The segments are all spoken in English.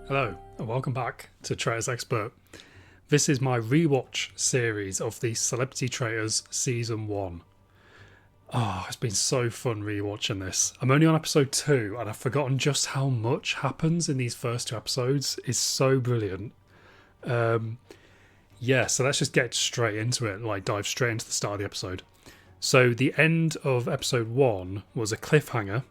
Hello and welcome back to Traitors Expert. This is my rewatch series of the Celebrity Traitors Season 1. Oh, it's been so fun rewatching this. I'm only on episode 2 and I've forgotten just how much happens in these first 2 episodes. It's so brilliant. So let's just get straight into it, dive straight into the start of the episode. So the end of episode 1 was a cliffhanger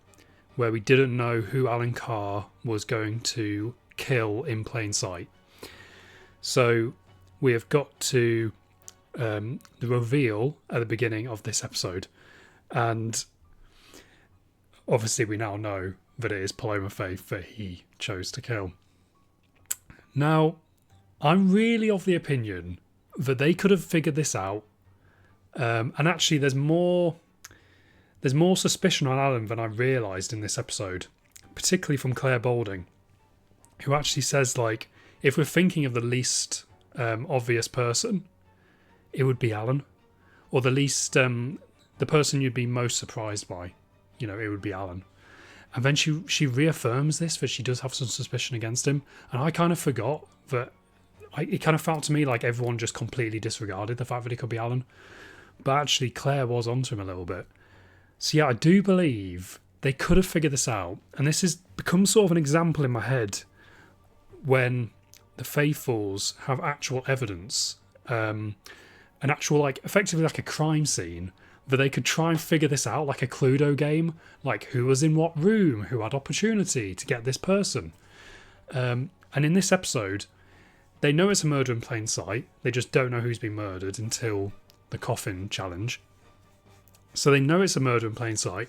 where we didn't know who Alan Carr was going to kill in plain sight. So we have got to the reveal at the beginning of this episode, and obviously we now know that it is Paloma Faith that he chose to kill. Now, I'm really of the opinion that they could have figured this out, and actually there's more suspicion on Alan than I realised in this episode, particularly from Claire Balding, who actually says, if we're thinking of the least obvious person, it would be Alan. Or the least, the person you'd be most surprised by, it would be Alan. And then she reaffirms this, that she does have some suspicion against him. And I kind of forgot that, it kind of felt to me like everyone just completely disregarded the fact that it could be Alan. But actually Claire was onto him a little bit. So yeah, I do believe they could have figured this out. And this has become sort of an example in my head when the Faithfuls have actual evidence, an actual, effectively like a crime scene, that they could try and figure this out, like a Cluedo game, like who was in what room, who had opportunity to get this person. And in this episode, they know it's a murder in plain sight. They just don't know who's been murdered until the coffin challenge. So they know it's a murder in plain sight.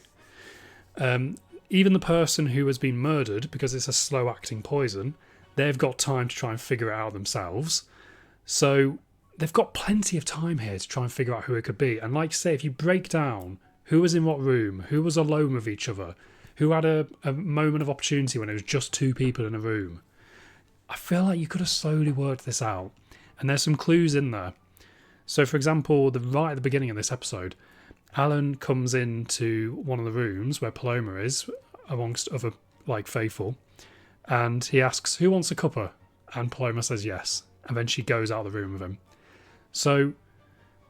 Even the person who has been murdered, because it's a slow-acting poison, they've got time to try and figure it out themselves. So they've got plenty of time here to try and figure out who it could be. And like I say, if you break down who was in what room, who was alone with each other, who had a moment of opportunity when it was just 2 people in a room, I feel like you could have slowly worked this out. And there's some clues in there. So for example, right at the beginning of this episode, Alan comes into one of the rooms where Paloma is, amongst other faithful, and he asks, who wants a cuppa? And Paloma says yes. And then she goes out of the room with him. So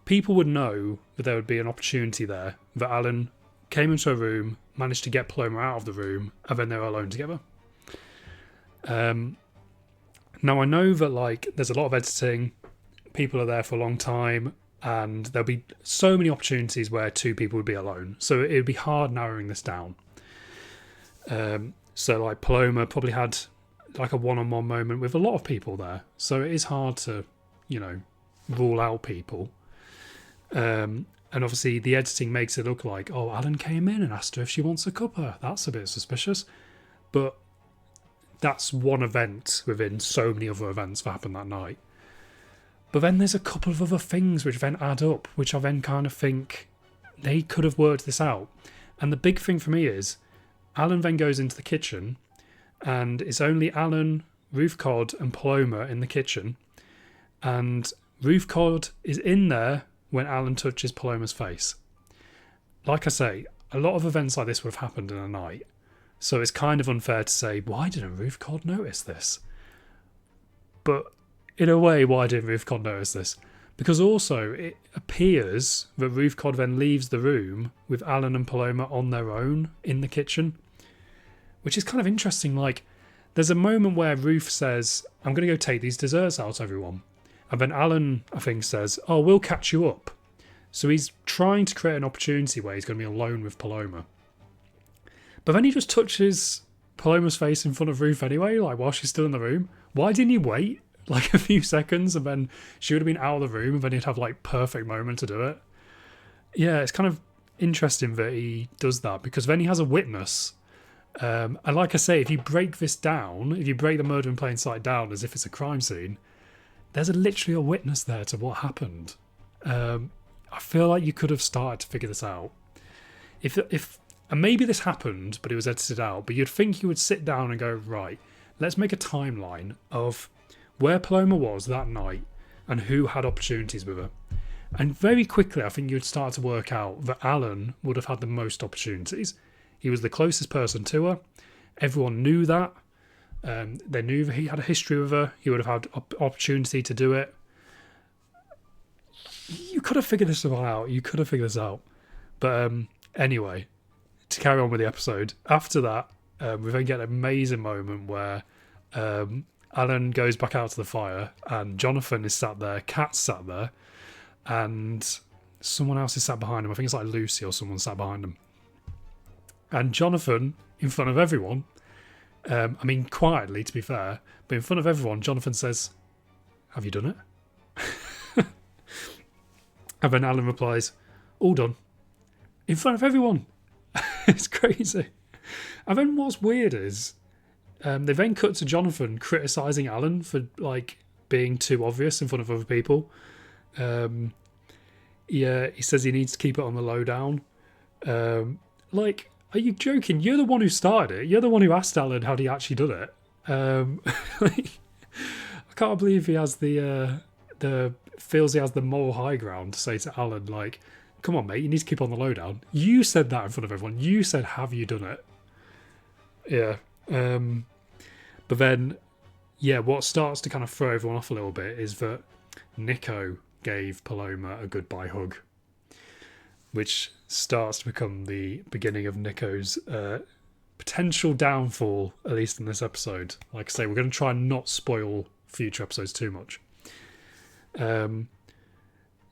people would know that there would be an opportunity there, that Alan came into a room, managed to get Paloma out of the room, and then they were alone together. Now I know that there's a lot of editing, people are there for a long time, and there'll be so many opportunities where 2 people would be alone. So it would be hard narrowing this down. So Paloma probably had a one-on-one moment with a lot of people there. So it is hard to, rule out people. And obviously the editing makes it look like, oh, Alan came in and asked her if she wants a cuppa. That's a bit suspicious. But that's one event within so many other events that happened that night. But then there's a couple of other things which then add up, which I then kind of think they could have worked this out. And the big thing for me is, Alan then goes into the kitchen, and it's only Alan, Ruth Codd and Paloma in the kitchen, and Ruth Codd is in there when Alan touches Paloma's face. Like I say, a lot of events like this would have happened in a night, so it's kind of unfair to say, why didn't Ruth Codd notice this? But in a way, why didn't Ruth Codd notice this? Because also, it appears that Ruth Codd then leaves the room with Alan and Paloma on their own in the kitchen, which is kind of interesting. There's a moment where Ruth says, I'm going to go take these desserts out, everyone. And then Alan, I think, says, oh, we'll catch you up. So he's trying to create an opportunity where he's going to be alone with Paloma. But then he just touches Paloma's face in front of Ruth anyway, while she's still in the room. Why didn't he wait a few seconds and then she would have been out of the room and then he'd have perfect moment to do it? Yeah, it's kind of interesting that he does that, because then he has a witness. And like I say, if you break this down, if you break the murder in plain sight down as if it's a crime scene, there's literally a witness there to what happened. I feel like you could have started to figure this out. And maybe this happened, but it was edited out, but you'd think you would sit down and go, right, let's make a timeline of where Paloma was that night and who had opportunities with her. And very quickly, I think you'd start to work out that Alan would have had the most opportunities. He was the closest person to her. Everyone knew that. They knew he had a history with her. He would have had opportunity to do it. You could have figured this out. But anyway, to carry on with the episode, after that, we then get an amazing moment where Alan goes back out to the fire and Jonathan is sat there, Kat's sat there, and someone else is sat behind him. I think it's like Lucy or someone sat behind him. And Jonathan, in front of everyone, quietly to be fair, but in front of everyone, Jonathan says, "Have you done it?" And then Alan replies, "All done." In front of everyone. It's crazy. And then what's weird is they then cut to Jonathan criticising Alan for like being too obvious in front of other people. He says he needs to keep it on the lowdown. Like, are you joking? You're the one who started it. You're the one who asked Alan had he actually done it. I can't believe he has feels he has the moral high ground to say to Alan, like, come on, mate, you need to keep on the lowdown. You said that in front of everyone. You said, have you done it? Yeah. But then, yeah, what starts to kind of throw everyone off a little bit is that Nico gave Paloma a goodbye hug, which starts to become the beginning of Nico's potential downfall, at least in this episode. Like I say, we're going to try and not spoil future episodes too much.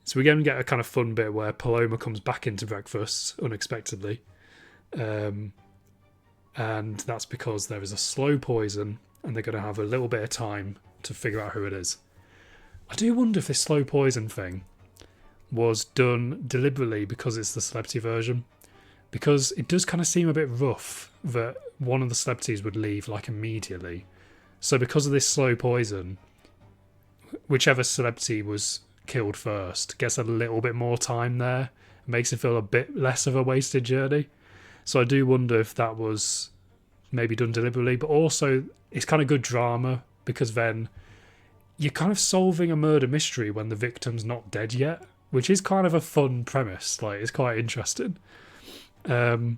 So we're going to get a kind of fun bit where Paloma comes back into breakfast unexpectedly. And that's because there is a slow poison and they're going to have a little bit of time to figure out who it is. I do wonder if this slow poison thing was done deliberately because it's the celebrity version. Because it does kind of seem a bit rough that one of the celebrities would leave like immediately. So because of this slow poison, whichever celebrity was killed first gets a little bit more time there. It makes it feel a bit less of a wasted journey. So I do wonder if that was maybe done deliberately, but also it's kind of good drama because then you're kind of solving a murder mystery when the victim's not dead yet, which is kind of a fun premise. Like, it's quite interesting. I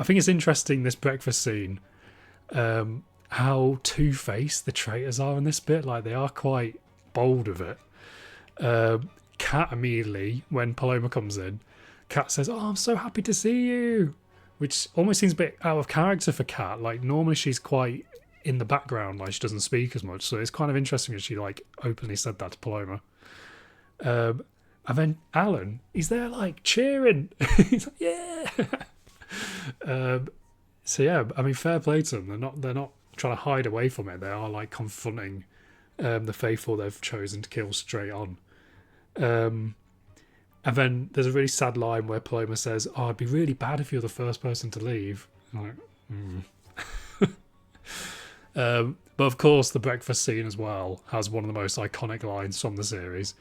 think it's interesting, this breakfast scene, how two-faced the traitors are in this bit. Like, they are quite bold with it. Kat immediately, when Paloma comes in, Kat says, "Oh, I'm so happy to see you," which almost seems a bit out of character for Kat. Like, normally she's quite in the background, like she doesn't speak as much, so it's kind of interesting that she like openly said that to Paloma. And then Alan, he's there like cheering. He's like, yeah. So yeah, I mean, fair play to them. They're not trying to hide away from it. They are like confronting the faithful they've chosen to kill straight on. And then there's a really sad line where Paloma says, "Oh, it'd be really bad if you're the first person to leave." I'm like, but of course, the breakfast scene as well has one of the most iconic lines from the series,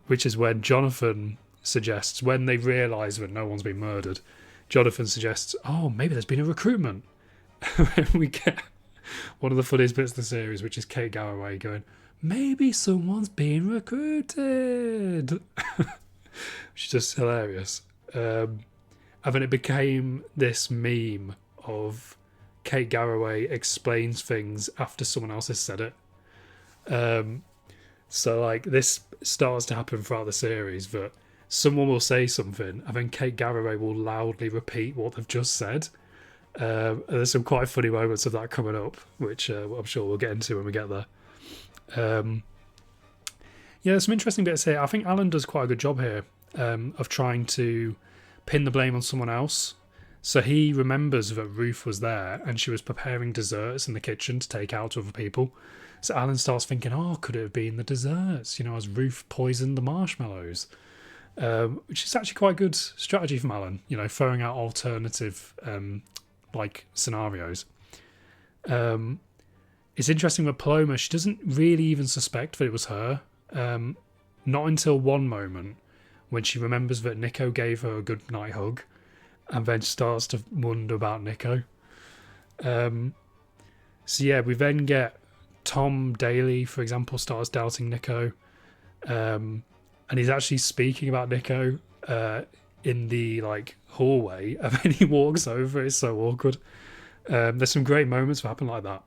which is when Jonathan suggests, when they realise that no one's been murdered, Jonathan suggests, "Oh, maybe there's been a recruitment." We get one of the funniest bits of the series, which is Kate Garraway going, "Maybe someone's being recruited," which is just hilarious. And then it became this meme of Kate Garraway explains things after someone else has said it. So like this starts to happen throughout the series, that someone will say something and then Kate Garraway will loudly repeat what they've just said. And there's some quite funny moments of that coming up, which I'm sure we'll get into when we get there. Yeah, there's some interesting bits here. I think Alan does quite a good job here of trying to pin the blame on someone else. So he remembers that Ruth was there and she was preparing desserts in the kitchen to take out to other people. So Alan starts thinking, oh, could it have been the desserts? You know, as Ruth poisoned the marshmallows. Which is actually quite good strategy from Alan, you know, throwing out alternative scenarios. It's interesting with Paloma, she doesn't really even suspect that it was her. Not until one moment when she remembers that Nico gave her a good night hug and then starts to wonder about Nico. So yeah, we then get Tom Daly, for example, starts doubting Nico. And he's actually speaking about Nico in the hallway, and then he walks over. It's so awkward. There's some great moments that happen like that.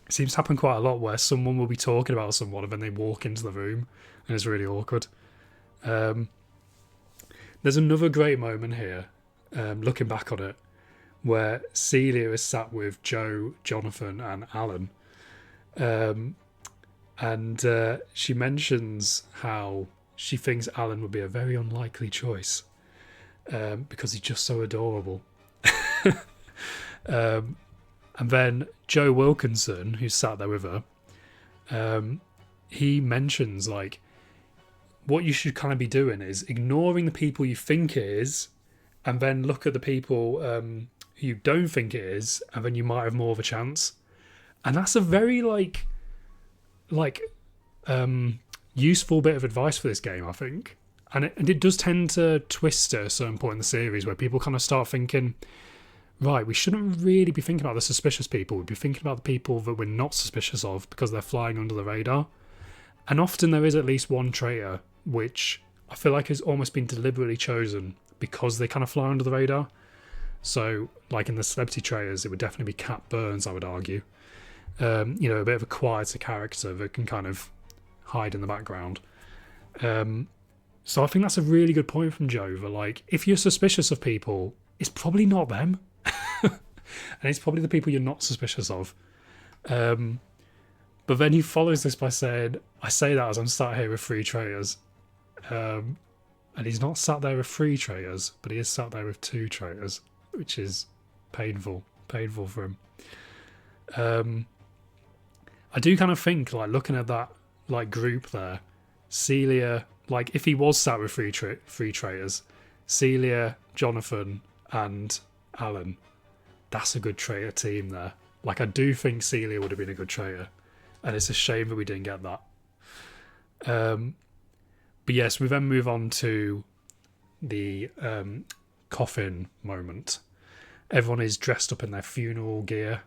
It seems to happen quite a lot where someone will be talking about someone and then they walk into the room and it's really awkward. There's another great moment here, looking back on it, where Celia is sat with Joe, Jonathan, and Alan. And she mentions how she thinks Alan would be a very unlikely choice because he's just so adorable. And then Joe Wilkinson, who's sat there with her, he mentions like what you should kind of be doing is ignoring the people you think it is, and then look at the people who you don't think it is, and then you might have more of a chance. And that's a very useful bit of advice for this game, I think. And it does tend to twist at a certain point in the series where people kind of start thinking, right, we shouldn't really be thinking about the suspicious people. We'd be thinking about the people that we're not suspicious of because they're flying under the radar. And often there is at least one traitor which I feel like has almost been deliberately chosen because they kind of fly under the radar. So, like in the celebrity traitors, it would definitely be Cat Burns, I would argue. A bit of a quieter character that can kind of hide in the background. So I think that's a really good point from Joe, that like, if you're suspicious of people, it's probably not them. And it's probably the people you're not suspicious of. But then he follows this by saying, I say that as I'm sat here with 3 traitors. And he's not sat there with 3 traitors, but he is sat there with 2 traitors, which is painful for him. I do kind of think, like, looking at that like group there, Celia, like if he was sat with 3 traitors, Celia, Jonathan, and Alan, that's a good traitor team there. Like, I do think Celia would have been a good traitor, and it's a shame that we didn't get that. But yes, we then move on to the coffin moment. Everyone is dressed up in their funeral gear.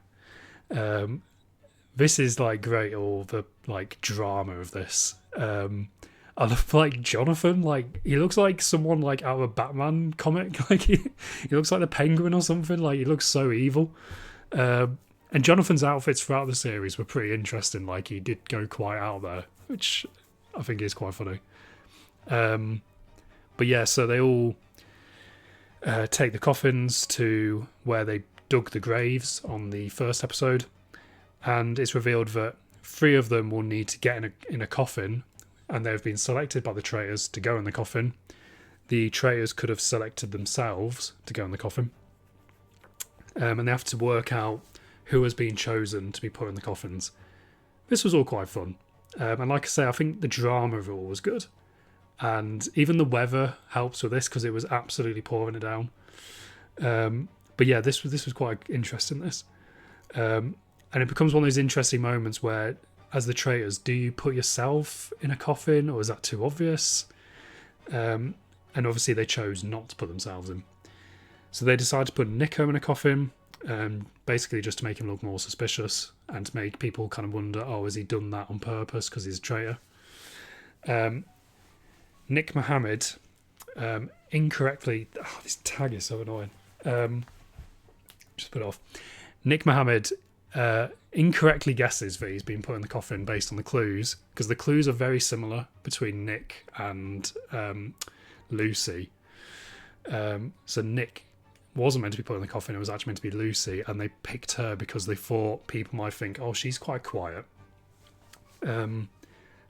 This is like great, all the like drama of this. I love like Jonathan, like he looks like someone like out of a Batman comic. Like he looks like the Penguin or something. Like he looks so evil. And Jonathan's outfits throughout the series were pretty interesting. Like he did go quite out there, which I think is quite funny. But yeah, so they all take the coffins to where they dug the graves on the first episode, and it's revealed that 3 of them will need to get in a coffin, and they've been selected by the traitors to go in the coffin. The traitors could have selected themselves to go in the coffin, and they have to work out who has been chosen to be put in the coffins. This was all quite fun, and like I say, I think the drama of it all was good. And even the weather helps with this because it was absolutely pouring it down. But yeah, this was quite interesting. And it becomes one of those interesting moments where, as the traitors, do you put yourself in a coffin, or is that too obvious? And obviously they chose not to put themselves in. So they decided to put Nico in a coffin, basically just to make him look more suspicious and to make people kind of wonder, oh, has he done that on purpose because he's a traitor? Nick Mohammed incorrectly... Oh, this tag is so annoying. Just put it off. Nick Mohammed incorrectly guesses that he's been put in the coffin based on the clues, because the clues are very similar between Nick and Lucy. So Nick wasn't meant to be put in the coffin, it was actually meant to be Lucy, and they picked her because they thought people might think, oh, she's quite quiet. And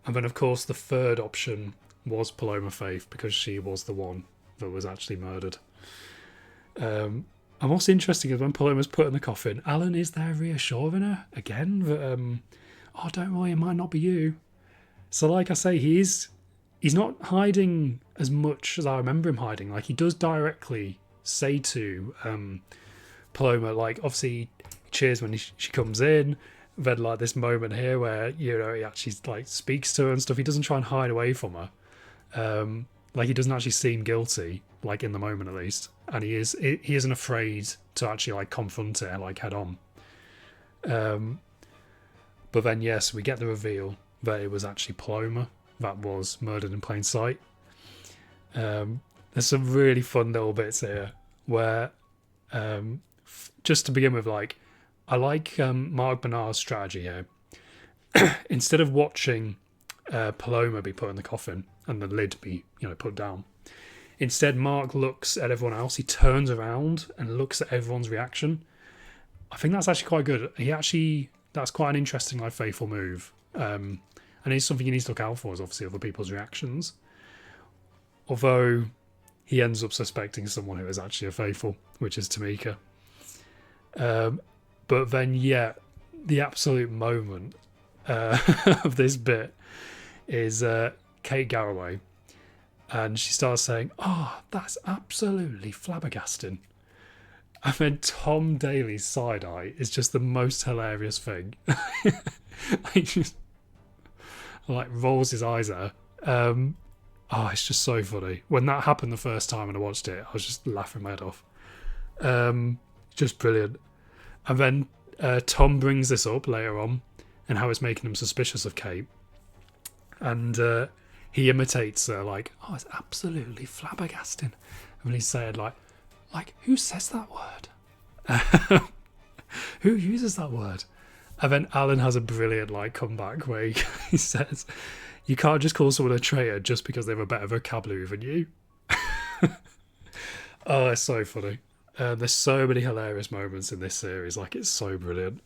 then, of course, the third option was Paloma Faith, because she was the one that was actually murdered. And what's interesting is when Paloma's put in the coffin, Alan is there reassuring her again that, oh, don't worry, it might not be you. So like I say, he's not hiding as much as I remember him hiding. Like, he does directly say to Paloma, like, obviously he cheers when she comes in. Then like this moment here where, you know, he actually like speaks to her and stuff. He doesn't try and hide away from her. Like, he doesn't actually seem guilty, like in the moment at least, and he isn't afraid to actually like confront it like head on. But then yes, we get the reveal that it was actually Paloma that was murdered in plain sight. There's some really fun little bits here where just to begin with, like, I like Mark Bernard's strategy here. Instead of watching Paloma be put in the coffin and the lid be, put down, instead Mark looks at everyone else. He turns around and looks at everyone's reaction. I think that's actually quite good. That's quite an interesting, like, faithful move. And it's something he needs to look out for, is obviously other people's reactions. Although he ends up suspecting someone who is actually a faithful, which is Tamika. But then, the absolute moment of this bit is Kate Garraway, and she starts saying, "Oh, that's absolutely flabbergasting." And then Tom Daly's side eye is just the most hilarious thing. He just rolls his eyes at her. It's just so funny. When that happened the first time and I watched it, I was just laughing my head off. Just brilliant. And then Tom brings this up later on and how it's making him suspicious of Kate. And he imitates her, like, "Oh, it's absolutely flabbergasting." And he said, like, who says that word? Who uses that word? And then Alan has a brilliant, like, comeback where he says, "You can't just call someone a traitor just because they have a better vocabulary than you." Oh, it's so funny. There's so many hilarious moments in this series. Like, it's so brilliant.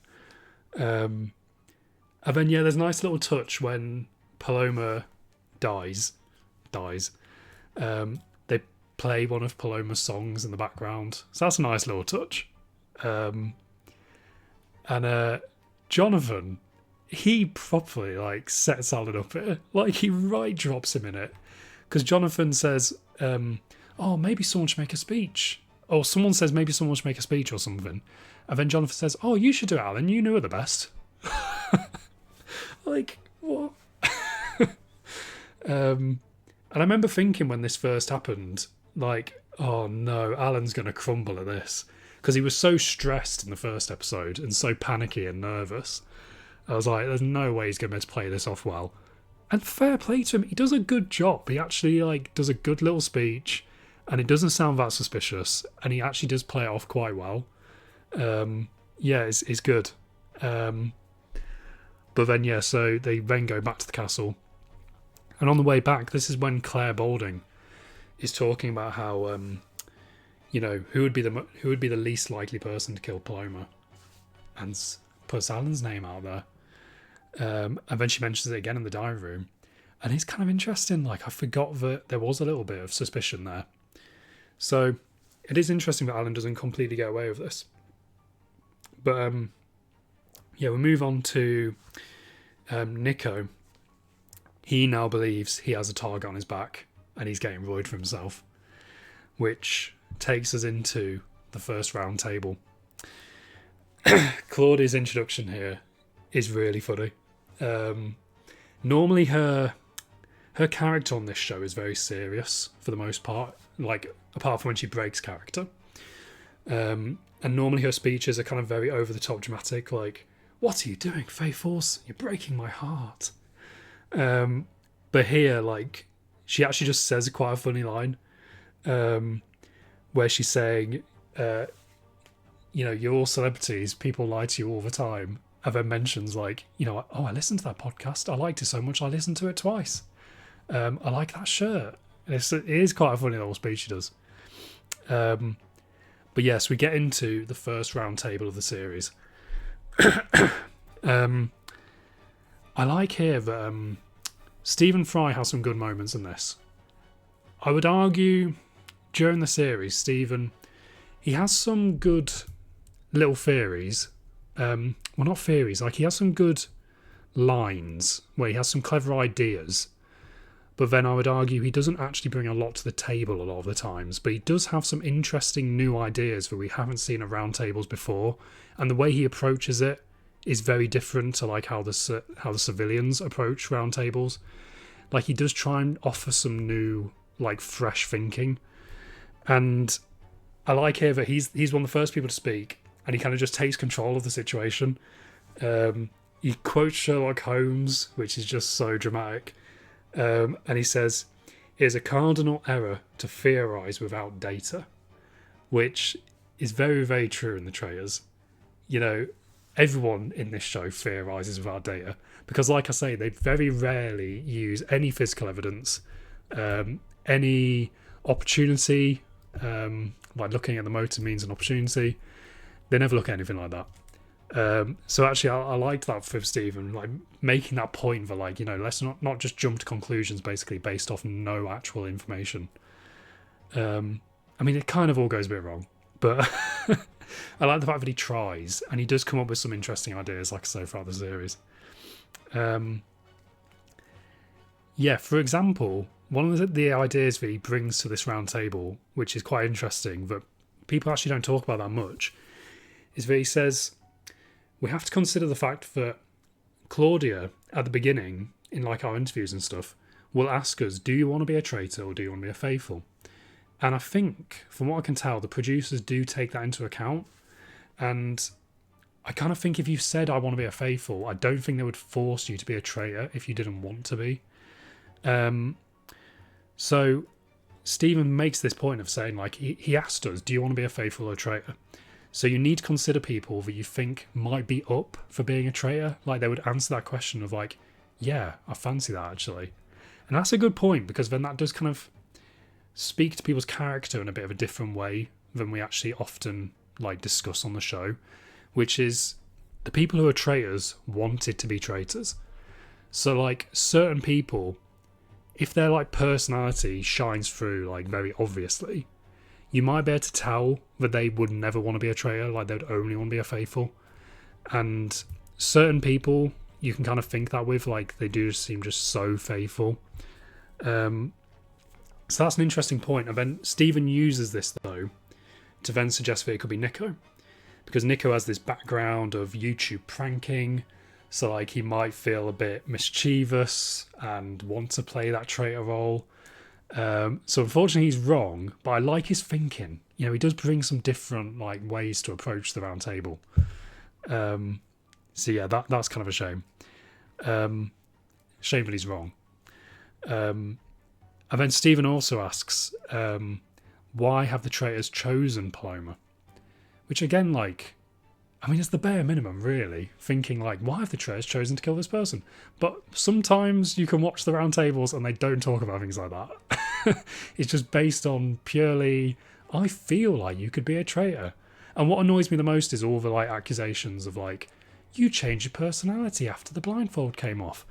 And then, there's a nice little touch when Paloma dies. They play one of Paloma's songs in the background. So that's a nice little touch. And Jonathan, he properly, like, sets Alan up here. Like, he right drops him in it. Because Jonathan says, "Oh, maybe someone should make a speech." Or someone says maybe someone should make a speech or something. And then Jonathan says, "Oh, you should do it, Alan. You knew her the best." Like, what? And I remember thinking when this first happened, like, oh no, Alan's going to crumble at this. Because he was so stressed in the first episode and so panicky and nervous. I was like, there's no way he's going to be able to play this off well. And fair play to him. He does a good job. He actually, like, does a good little speech. And it doesn't sound that suspicious. And he actually does play it off quite well. It's good. But then, so they then go back to the castle. And on the way back, this is when Claire Balding is talking about how, who would be the least likely person to kill Paloma. And puts Alan's name out there. And then she mentions it again in the diary room. And it's kind of interesting. Like, I forgot that there was a little bit of suspicion there. So it is interesting that Alan doesn't completely get away with this. But we move on to Nico. He now believes he has a target on his back and he's getting worried for himself, which takes us into the first round table. Claudia's introduction here is really funny. Normally her character on this show is very serious for the most part, like, apart from when she breaks character. And normally her speeches are kind of very over-the-top dramatic, like, "What are you doing, Faithfuls? You're breaking my heart." But here, like, she actually just says quite a funny line, where she's saying, "You're all celebrities, people lie to you all the time." And then mentions, like, "Oh, I listened to that podcast. I liked it so much I listened to it twice. I like that shirt." And it is quite a funny little speech she does. But yes, we get into the first round table of the series. I like here that Stephen Fry has some good moments in this. I would argue during the series, Stephen, he has some good little theories. Well, not theories, like, he has some good lines where he has some clever ideas. But then I would argue he doesn't actually bring a lot to the table a lot of the times. But he does have some interesting new ideas that we haven't seen at round tables before. And the way he approaches it is very different to, like, how the civilians approach round tables. Like, he does try and offer some new, like, fresh thinking. And I like here that he's one of the first people to speak. And he kind of just takes control of the situation. He quotes Sherlock Holmes, which is just so dramatic. And he says, "It is a cardinal error to theorise without data," which is very, very true in the Traitors. You know, everyone in this show theorizes without data because, like I say, they very rarely use any physical evidence, any opportunity, like looking at the motive means an opportunity. They never look at anything like that. So actually, I liked that with Stephen, like making that point for like, you know, let's not just jump to conclusions basically based off no actual information. I mean, it kind of all goes a bit wrong, but I like the fact that he tries and he does come up with some interesting ideas, like I say, throughout the series. Yeah, for example, one of the ideas that he brings to this round table, which is quite interesting, that people actually don't talk about that much, is that he says, we have to consider the fact that Claudia, at the beginning, in like our interviews and stuff, will ask us, do you want to be a traitor or do you want to be a faithful? And I think, from what I can tell, the producers do take that into account. And I kind of think if you said, I want to be a faithful, I don't think they would force you to be a traitor if you didn't want to be. So Stephen makes this point of saying, like, he asked us, do you want to be a faithful or a traitor? So you need to consider people that you think might be up for being a traitor. Like, they would answer that question of like, yeah, I fancy that actually. And that's a good point, because then that does kind of speak to people's character in a bit of a different way than we actually often like discuss on the show, which is the people who are traitors wanted to be traitors. So like certain people, if their like personality shines through like very obviously, you might be able to tell that they would never want to be a traitor, like they would only want to be a faithful. And certain people you can kind of think that with, like they do seem just so faithful. So that's an interesting point. And then Stephen uses this though to then suggest that it could be Nico, because Nico has this background of YouTube pranking, so like he might feel a bit mischievous and want to play that traitor role. So unfortunately he's wrong, but I like his thinking. You know, he does bring some different like ways to approach the round table. So yeah, that's kind of a shame. Shame that he's wrong. And then Stephen also asks, why have the traitors chosen Paloma? Which again, like, I mean, it's the bare minimum, really. Thinking, like, why have the traitors chosen to kill this person? But sometimes you can watch the round tables and they don't talk about things like that. It's just based on purely, I feel like you could be a traitor. And what annoys me the most is all the, like, accusations of, like, you changed your personality after the blindfold came off.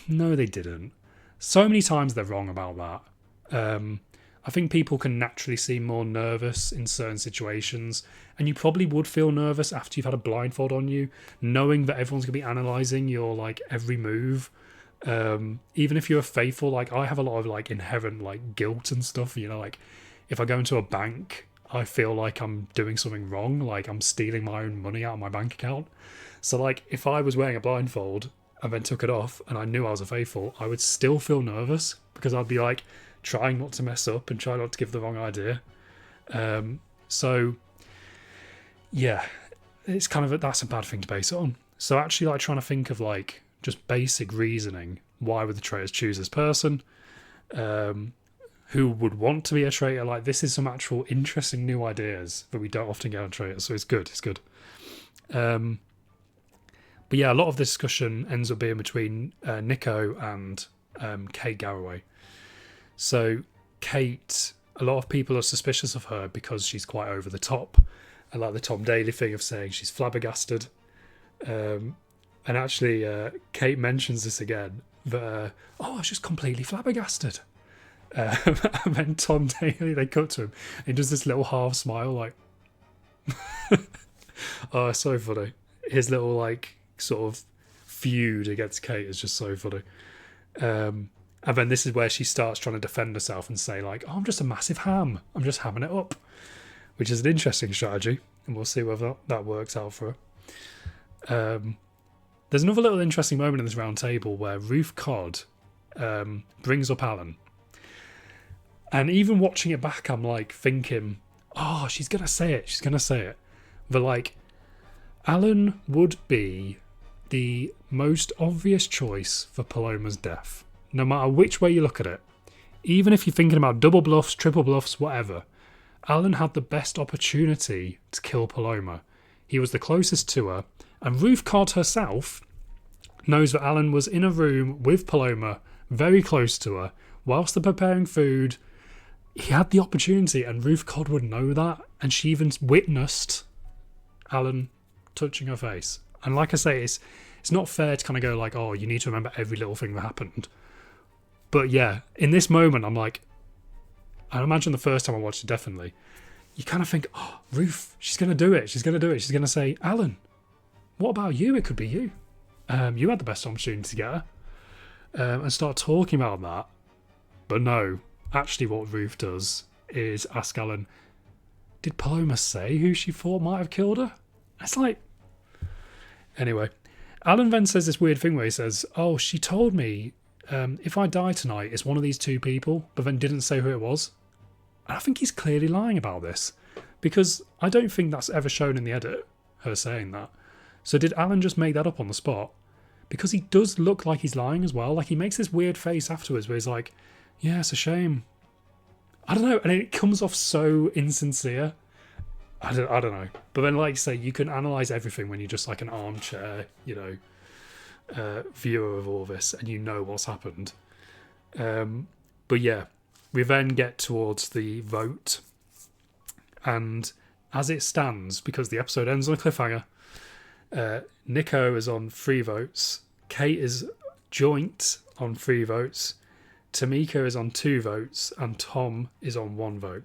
No, they didn't. So many times they're wrong about that. I think people can naturally seem more nervous in certain situations, and you probably would feel nervous after you've had a blindfold on you, knowing that everyone's going to be analysing your like every move. Even if you're faithful, like I have a lot of like inherent like guilt and stuff, you know, like if I go into a bank, I feel like I'm doing something wrong, like I'm stealing my own money out of my bank account. So like if I was wearing a blindfold and then took it off and I knew I was a faithful, I would still feel nervous because I'd be like trying not to mess up and try not to give the wrong idea. So yeah, it's kind of that's a bad thing to base it on. So actually like trying to think of like just basic reasoning, why would the traitors choose this person? Who would want to be a traitor? Like this is some actual interesting new ideas that we don't often get on traitors, so it's good. But yeah, a lot of the discussion ends up being between Nico and Kate Garraway. So Kate, a lot of people are suspicious of her because she's quite over the top. I like the Tom Daly thing of saying she's flabbergasted. And actually, Kate mentions this again, that, I was just completely flabbergasted. And then Tom Daly, they cut to him, and he does this little half smile, like, oh, it's so funny. His little, like, sort of feud against Kate is just so funny. And then this is where she starts trying to defend herself and say like, oh, I'm just a massive ham, I'm just hamming it up, which is an interesting strategy, and we'll see whether that works out for her. There's another little interesting moment in this round table where Ruth Codd brings up Alan, and even watching it back I'm like thinking, oh, she's gonna say it, but like Alan would be the most obvious choice for Paloma's death, no matter which way you look at it. Even if you're thinking about double bluffs, triple bluffs, whatever, Alan had the best opportunity to kill Paloma. He was the closest to her, and Ruth Codd herself knows that Alan was in a room with Paloma, very close to her, whilst they're preparing food. He had the opportunity, and Ruth Codd would know that, and she even witnessed Alan touching her face. And like I say, it's not fair to kind of go like, oh, you need to remember every little thing that happened. But yeah, in this moment, I'm like, I imagine the first time I watched it, definitely, you kind of think, oh, Ruth, she's going to do it. She's going to do it. She's going to say, Alan, what about you? It could be you. You had the best opportunity to get her. And start talking about that. But no, actually what Ruth does is ask Alan, did Paloma say who she thought might have killed her? It's like... Anyway, Alan then says this weird thing where he says, oh, she told me if I die tonight, it's one of these two people, but then didn't say who it was. And I think he's clearly lying about this, because I don't think that's ever shown in the edit, her saying that. So did Alan just make that up on the spot? Because he does look like he's lying as well. Like, he makes this weird face afterwards where he's like, yeah, it's a shame. I don't know. And it comes off so insincere. I don't know. But then, like you say, you can analyse everything when you're just like an armchair, viewer of all this, and you know what's happened. But yeah, we then get towards the vote. And as it stands, because the episode ends on a cliffhanger, Nico is on 3 votes, Kate is joint on 3 votes, Tamika is on 2 votes, and Tom is on 1 vote.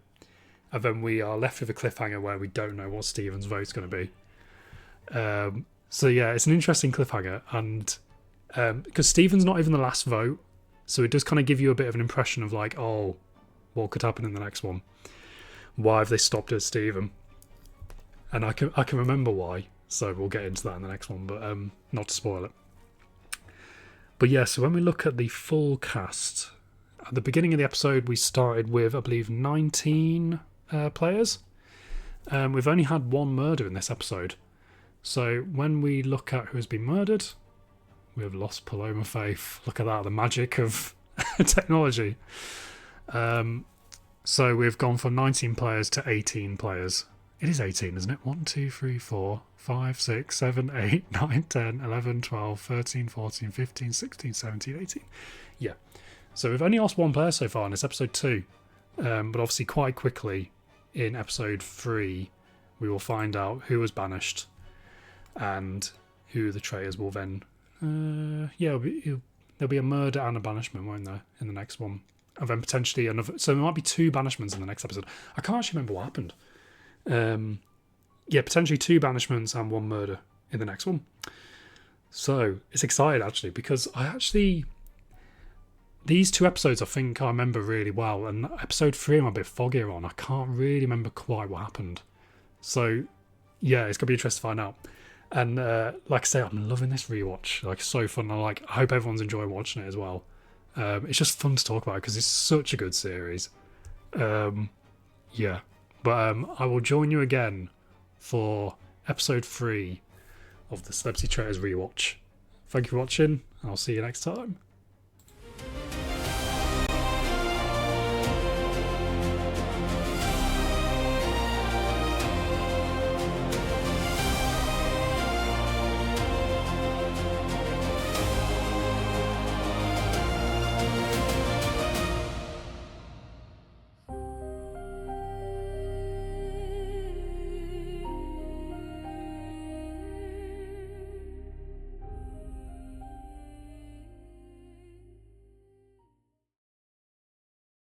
And then we are left with a cliffhanger where we don't know what Stephen's vote's going to be. So yeah, it's an interesting cliffhanger, and because Stephen's not even the last vote, so it does kind of give you a bit of an impression of like, oh, what could happen in the next one? Why have they stopped at Stephen? And I can remember why. So we'll get into that in the next one, but not to spoil it. But yeah, so when we look at the full cast, at the beginning of the episode, we started with, I believe, 19 players. We've only had 1 murder in this episode. So when we look at who has been murdered, we have lost Paloma Faith. Look at that, the magic of technology. So we've gone from 19 players to 18 players. It is 18, isn't it? 1, 2, 3, 4, 5, 6, 7, 8, 9, 10, 11, 12, 13, 14, 15, 16, 17, 18. Yeah. So we've only lost 1 player so far, and it's episode 2. But obviously quite quickly in episode 3, we will find out who was banished and who the traitors will then... there'll be a murder and a banishment, won't there, in the next one? And then potentially another... So there might be 2 banishments in the next episode. I can't actually remember what happened. Potentially 2 banishments and 1 murder in the next one. So it's exciting actually, because these 2 episodes I think I remember really well, and episode 3 I'm a bit foggier on. I can't really remember quite what happened. So yeah, it's gonna be interesting to find out. And like I say, I'm loving this rewatch. Like, it's so fun. I hope everyone's enjoying watching it as well. It's just fun to talk about because it's such a good series. Yeah. But I will join you again for episode 3 of the Celebrity Traitors rewatch. Thank you for watching, and I'll see you next time.